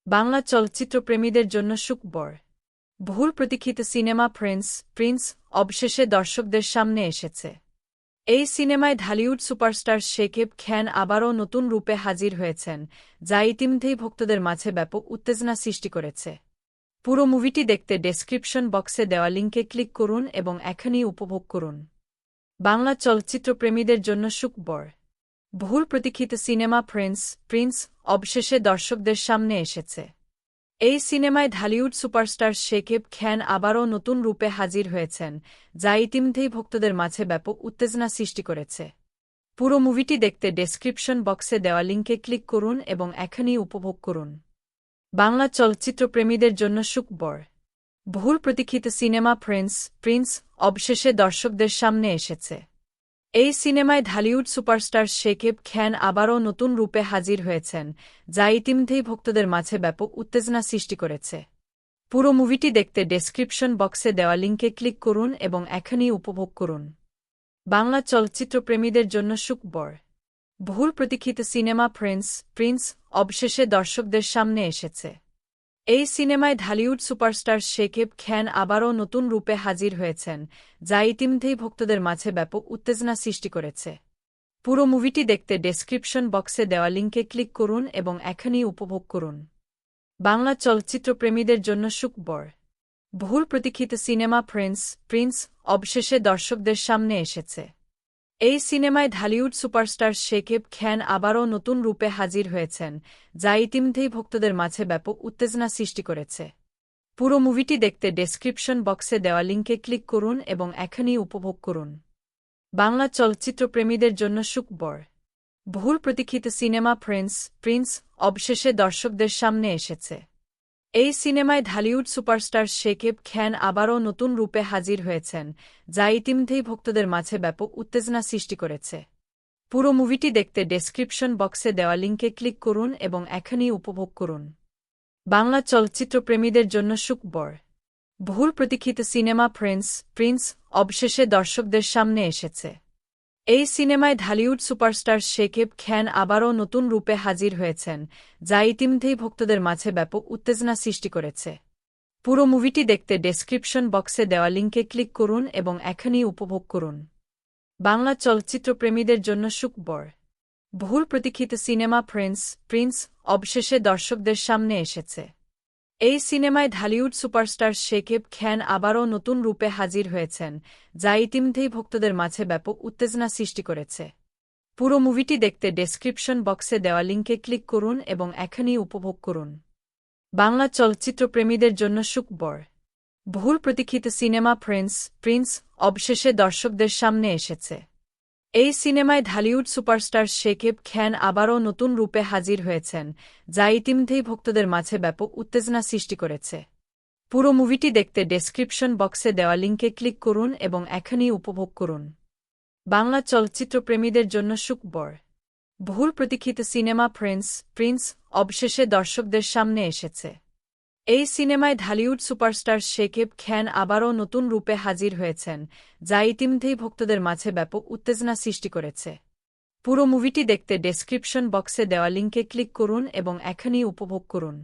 বাংলা চলচ্চিত্র প্রেমীদের জন্য সুখবর। বহুল প্রতীক্ষিত সিনেমা প্রিন্স অবশেষে দর্শকদের সামনে এসেছে। এই সিনেমায় ঢালিউড সুপারস্টার শাকিব খান আবারও নতুন রূপে হাজির হয়েছেন, যা ইতিমধ্যেই ভক্তদের মাঝে ব্যাপক উত্তেজনা সৃষ্টি করেছে। পুরো মুভিটি দেখতে ডেসক্রিপশন বক্সে দেওয়া লিঙ্কে ক্লিক করুন এবং এখনই উপভোগ করুন। বাংলা চলচ্চিত্র প্রেমীদের জন্য সুখবর। বহুল প্রতীক্ষিত সিনেমা প্রিন্স অবশেষে দর্শকদের সামনে এসেছে। এই সিনেমায় ঢালিউড সুপারস্টার শাকিব খান আবারও নতুন রূপে হাজির হয়েছেন, যা ইতিমধ্যেই ভক্তদের মাঝে ব্যাপক উত্তেজনা সৃষ্টি করেছে। পুরো মুভিটি দেখতে ডেসক্রিপশন বক্সে দেওয়া লিঙ্কে ক্লিক করুন এবং এখনই উপভোগ করুন। বাংলা চলচ্চিত্র প্রেমীদের জন্য সুখবর। বহুল প্রতীক্ষিত সিনেমা প্রিন্স অবশেষে দর্শকদের সামনে এসেছে। এই সিনেমায় ঢালিউড সুপারস্টার শাকিব খান আবারও নতুন রূপে হাজির হয়েছেন, যা ইতিমধ্যেই ভক্তদের মাঝে ব্যাপক উত্তেজনা সৃষ্টি করেছে। পুরো মুভিটি দেখতে ডেসক্রিপশন বক্সে দেওয়া লিঙ্কে ক্লিক করুন এবং এখনই উপভোগ করুন। বাংলা চলচ্চিত্র প্রেমীদের জন্য সুখবর। বহুল প্রতীক্ষিত সিনেমা প্রিন্স অবশেষে দর্শকদের সামনে এসেছে। এই সিনেমায় ঢালিউড সুপারস্টার শাকিব খান আবারও নতুন রূপে হাজির হয়েছেন, যা ইতিমধ্যেই ভক্তদের মাঝে ব্যাপক উত্তেজনা সৃষ্টি করেছে। পুরো মুভিটি দেখতে ডেসক্রিপশন বক্সে দেওয়া লিঙ্কে ক্লিক করুন এবং এখনই উপভোগ করুন। বাংলা চলচ্চিত্র প্রেমীদের জন্য সুখবর। বহুল প্রতীক্ষিত সিনেমা প্রিন্স অবশেষে দর্শকদের সামনে এসেছে। এই সিনেমায় ঢালিউড সুপারস্টার শাকিব খান আবারও নতুন রূপে হাজির হয়েছেন, যা ইতিমধ্যেই ভক্তদের মাঝে ব্যাপক উত্তেজনা সৃষ্টি করেছে। পুরো মুভিটি দেখতে ডেসক্রিপশন বক্সে দেওয়া লিঙ্কে ক্লিক করুন এবং এখনই উপভোগ করুন। বাংলা চলচ্চিত্র প্রেমীদের জন্য সুখবর। বহুল প্রতীক্ষিত সিনেমা প্রিন্স অবশেষে দর্শকদের সামনে এসেছে। এই সিনেমায় ঢালিউড সুপারস্টার শাকিব খান আবারও নতুন রূপে হাজির হয়েছেন, যা ইতিমধ্যেই ভক্তদের মাঝে ব্যাপক উত্তেজনা সৃষ্টি করেছে। পুরো মুভিটি দেখতে ডেসক্রিপশন বক্সে দেওয়া লিঙ্কে ক্লিক করুন এবং এখনই উপভোগ করুন। বাংলা চলচ্চিত্র প্রেমীদের জন্য সুখবর। বহুল প্রতীক্ষিত সিনেমা প্রিন্স অবশেষে দর্শকদের সামনে এসেছে। এই সিনেমায় ঢালিউড সুপারস্টার শাকিব খান আবারও নতুন রূপে হাজির হয়েছেন, যা ইতিমধ্যেই ভক্তদের মাঝে ব্যাপক উত্তেজনা সৃষ্টি করেছে। পুরো মুভিটি দেখতে ডেসক্রিপশন বক্সে দেওয়া লিঙ্কে ক্লিক করুন এবং এখনই উপভোগ করুন। বাংলা চলচ্চিত্র প্রেমীদের জন্য সুখবর। বহুল প্রতীক্ষিত সিনেমা প্রিন্স অবশেষে দর্শকদের সামনে এসেছে। এই সিনেমায় ঢালিউড সুপারস্টার শাকিব খান আবারও নতুন রূপে হাজির হয়েছেন, যা ইতিমধ্যেই ভক্তদের মাঝে ব্যাপক উত্তেজনা সৃষ্টি করেছে। পুরো মুভিটি দেখতে ডেসক্রিপশন বক্সে দেওয়া লিঙ্কে ক্লিক করুন এবং এখনই উপভোগ করুন। বাংলা চলচ্চিত্র প্রেমীদের জন্য সুখবর। বহুল প্রতীক্ষিত সিনেমা প্রিন্স অবশেষে দর্শকদের সামনে এসেছে। এই সিনেমায় ঢালিউড সুপারস্টার শাকিব খান আবারও নতুন রূপে হাজির হয়েছেন, যা ইতিমধ্যেই ভক্তদের মাঝে ব্যাপক উত্তেজনা সৃষ্টি করেছে। পুরো মুভিটি দেখতে ডেসক্রিপশন বক্সে দেওয়া লিঙ্কে ক্লিক করুন এবং এখনই উপভোগ করুন। বাংলা চলচ্চিত্র প্রেমীদের জন্য সুখবর। বহুল প্রতীক্ষিত সিনেমা প্রিন্স অবশেষে দর্শকদের সামনে এসেছে। এই সিনেমায় ঢালিউড সুপারস্টার শাকিব খান আবারও নতুন রূপে হাজির হয়েছেন, যা ইতিমধ্যেই ভক্তদের মাঝে ব্যাপক উত্তেজনা সৃষ্টি করেছে। পুরো মুভিটি দেখতে ডেসক্রিপশন বক্সে দেওয়া লিঙ্কে ক্লিক করুন এবং এখনই উপভোগ করুন।